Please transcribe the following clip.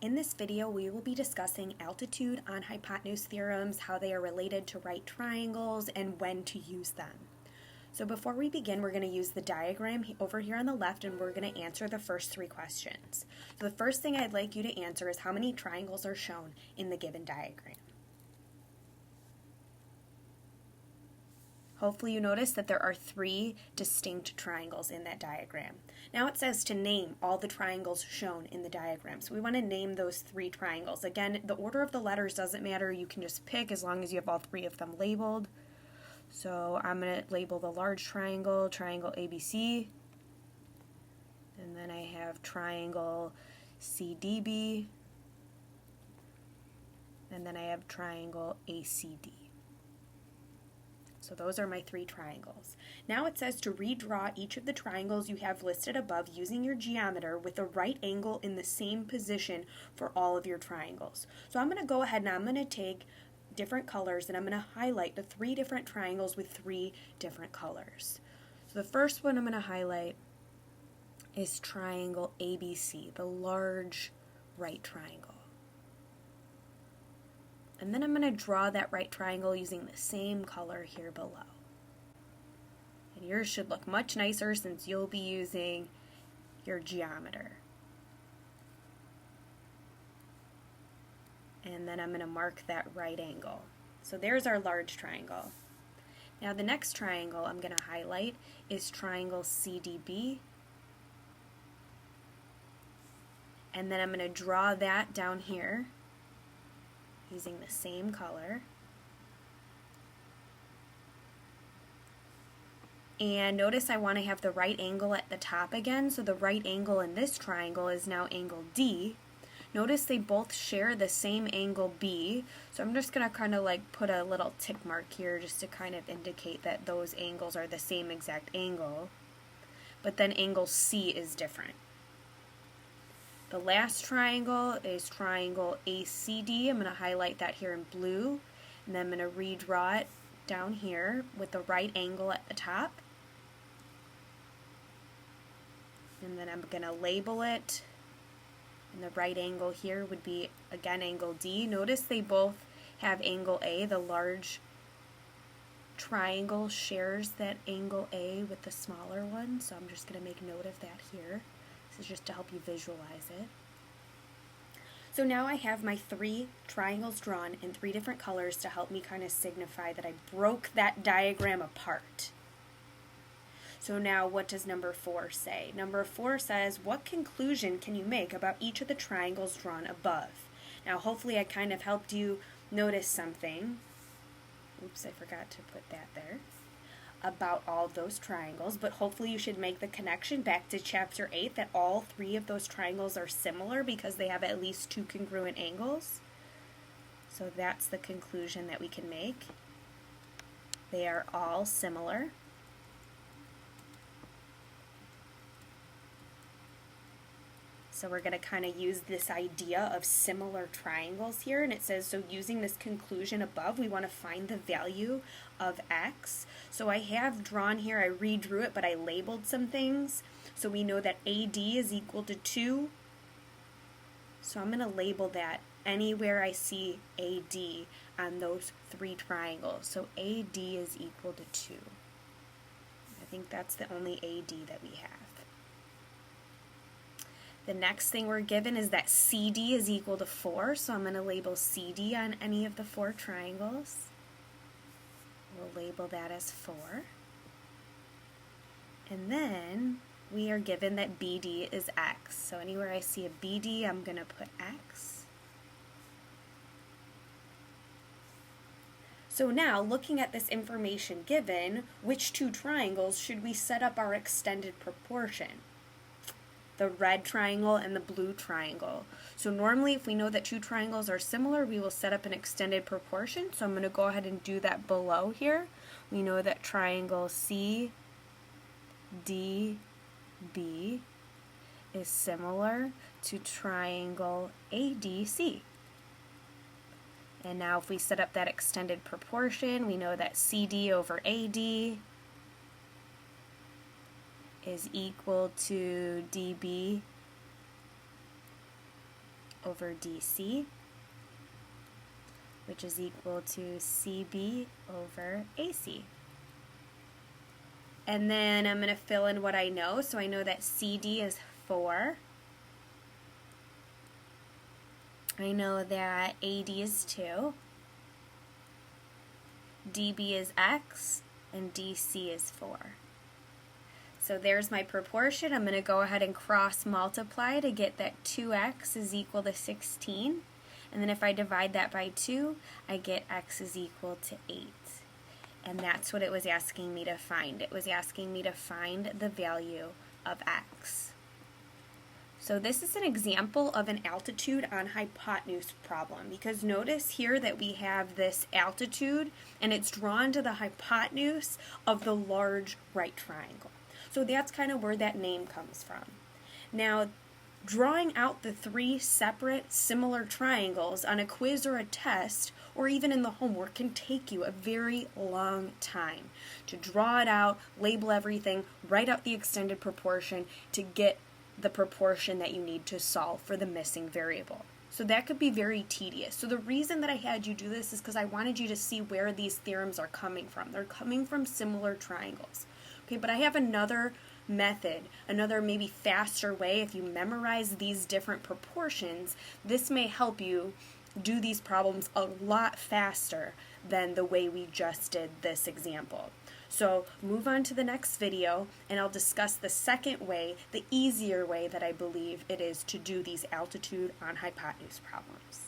In this video, we will be discussing altitude on hypotenuse theorems, how they are related to right triangles, and when to use them. So before we begin, we're going to use the diagram over here on the left, and we're going to answer the first three questions. So the first thing I'd like you to answer is how many triangles are shown in the given diagram. Hopefully you notice that there are three distinct triangles in that diagram. Now it says to name all the triangles shown in the diagram. So we want to name those three triangles. Again, the order of the letters doesn't matter. You can just pick as long as you have all three of them labeled. So I'm going to label the large triangle, triangle ABC. And then I have triangle CDB. And then I have triangle ACD. So those are my three triangles. Now it says to redraw each of the triangles you have listed above using your geometer with the right angle in the same position for all of your triangles. So I'm going to go ahead and I'm going to take different colors and I'm going to highlight the three different triangles with three different colors. So the first one I'm going to highlight is triangle ABC, the large right triangle. And then I'm going to draw that right triangle using the same color here below. And yours should look much nicer since you'll be using your geometer. And then I'm going to mark that right angle. So there's our large triangle. Now the next triangle I'm going to highlight is triangle CDB. And then I'm going to draw that down here using the same color. And notice I want to have the right angle at the top again, so the right angle in this triangle is now angle D. Notice they both share the same angle B, so I'm just going to kind of like put a little tick mark here just to kind of indicate that those angles are the same exact angle, but then angle C is different. The last triangle is triangle ACD. I'm going to highlight that here in blue, and then I'm going to redraw it down here with the right angle at the top. And then I'm going to label it, and the right angle here would be, again, angle D. Notice they both have angle A. The large triangle shares that angle A with the smaller one, so I'm just going to make note of that here. This is just to help you visualize it. So now I have my three triangles drawn in three different colors to help me kind of signify that I broke that diagram apart. So now what does number 4 say? Number 4 says, what conclusion can you make about each of the triangles drawn above? Now hopefully I kind of helped you notice something. Oops, I forgot to put that there. About all of those triangles, but hopefully you should make the connection back to chapter 8 that all three of those triangles are similar because they have at least two congruent angles. So that's the conclusion that we can make. They are all similar. So we're going to kind of use this idea of similar triangles here, and it says, so using this conclusion above, we want to find the value of x. So I have drawn here, I redrew it, but I labeled some things. So we know that AD is equal to 2. So I'm going to label that anywhere I see AD on those three triangles. So AD is equal to 2. I think that's the only AD that we have. The next thing we're given is that CD is equal to 4, so I'm going to label CD on any of the four triangles. We'll label that as 4. And then we are given that BD is X. So anywhere I see a BD, I'm going to put X. So now, looking at this information given, which two triangles should we set up our extended proportion? The red triangle and the blue triangle. So normally if we know that two triangles are similar, we will set up an extended proportion. So I'm going to go ahead and do that below here. We know that triangle CDB is similar to triangle ADC. And now if we set up that extended proportion, we know that CD over AD is equal to DB over DC, which is equal to CB over AC. And then I'm going to fill in what I know. So I know that CD is 4. I know that AD is 2. DB is X, and DC is 4. So there's my proportion. I'm going to go ahead and cross multiply to get that 2x is equal to 16. And then if I divide that by 2, I get x is equal to 8. And that's what it was asking me to find. It was asking me to find the value of x. So this is an example of an altitude on hypotenuse problem, because notice here that we have this altitude and it's drawn to the hypotenuse of the large right triangle. So that's kind of where that name comes from. Now, drawing out the 3 separate similar triangles on a quiz or a test, or even in the homework, can take you a very long time to draw it out, label everything, write out the extended proportion to get the proportion that you need to solve for the missing variable. So that could be very tedious. So the reason that I had you do this is because I wanted you to see where these theorems are coming from. They're coming from similar triangles. Okay, but I have another method, another maybe faster way. If you memorize these different proportions, this may help you do these problems a lot faster than the way we just did this example. So move on to the next video and I'll discuss the second way, the easier way that I believe it is to do these altitude on hypotenuse problems.